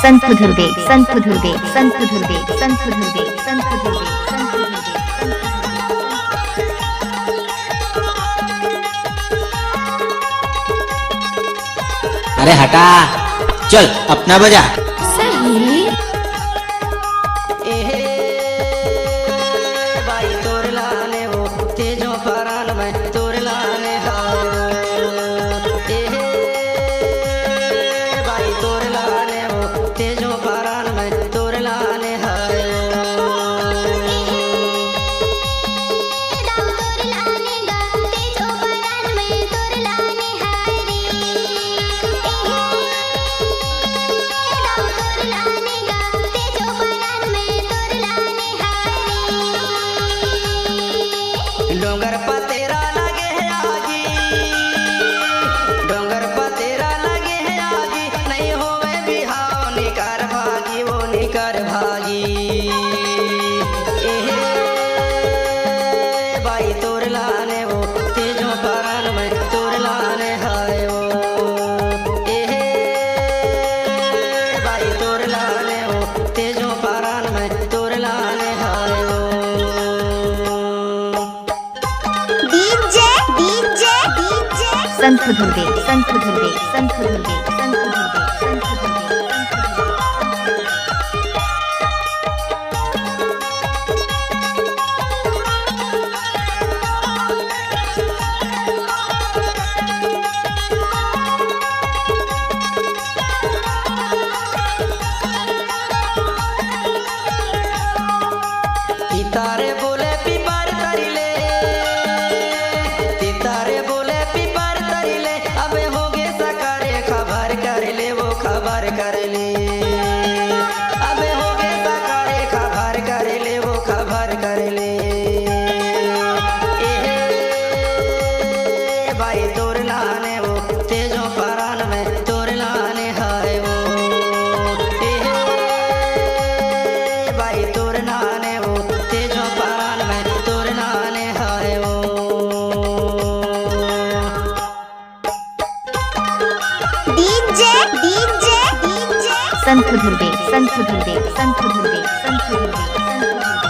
संत धुर्वे संत धुर्वे संत धुर्वे संत धुर्वे संत धुर्वे संत धुर्वे। अरे हटा, चल अपना बजा। सही भाई तोर लाने वो तेजो परान में तोर लाने भाई तोर लाने वो तेजो परान में तोर लाने डोंगर पर तेरा लगे है आगी, डोंगर पर तेरा लगे है आगी, नहीं होवे बिहाव निकर भागी वो निकर भागी। भाई तोर लाने वो तेजो परान में तोर लाने हाय वो। भाई तोर लाने वो तेजो परान में तोर लाने हाय वो। संत धुर्वे संत धुर्वे संत धुर्वे संत धुर्वे संत धुर्वे। तितारे बोले पिपर तरिले, तितारे बोले पिपर तरिले, अबे होगे सकारे खबर कर ले वो खबर कर ले। अबे होगे सकारे खबर कर ले वो खबर कर ले। भाई तोर लाने वो तेजो परान में तोर लाने हाय वो। भाई तोर लाने वो तेजो परान में तोर लाने हाय वो। संत धुर्वे संत धुर्वे संत धुर्वे संत धुर्वे संत धुर्वे।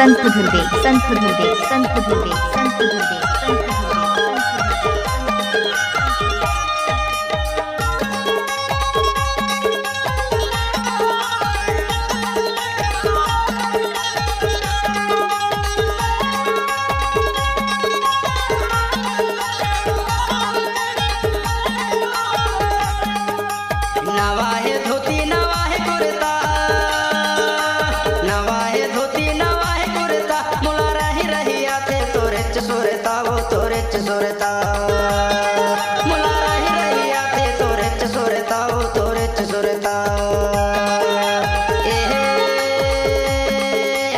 संत धुर्वे संत धुर्वे संत धुर्वे संत धुर्वे संत धुर्वे। नवाहे धोती नवाहे कुर्ता, नवाहे धोती नवाहे कुर्ता, मुला रही रही आते तोरे चोरता वो तोरे चोरता। मुला रही रही आते तोरे चोरता वो तोरे चोरता।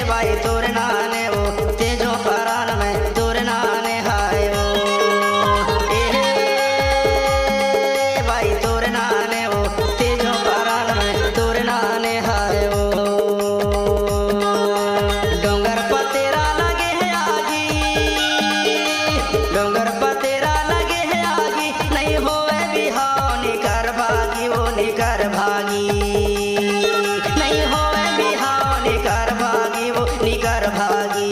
भाई तोर नाने वो तेजो परान में तोर नाने हाय वो। भाई तोर नाने वो तेजो परान में तोर नाने हाय वो। डोंगर पर तेरा लगे है आगी, डोंगर पर तेरा लगे है आगी, नहीं होवे बिहाव निकर भागी वो निकर भागी। नहीं होवे बिहाव निकर भागी वो निकर भागी।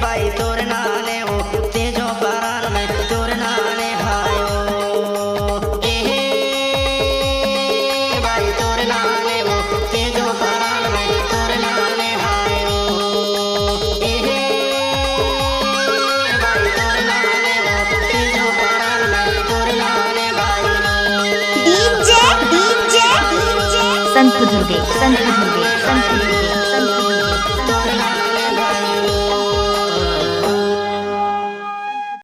भाई तोर नाने वो तेजो परान में तोर नाने हाय वो। संत दुर्गे संत दुर्गे संत दुर्गे संत दुर्गे संत दुर्गे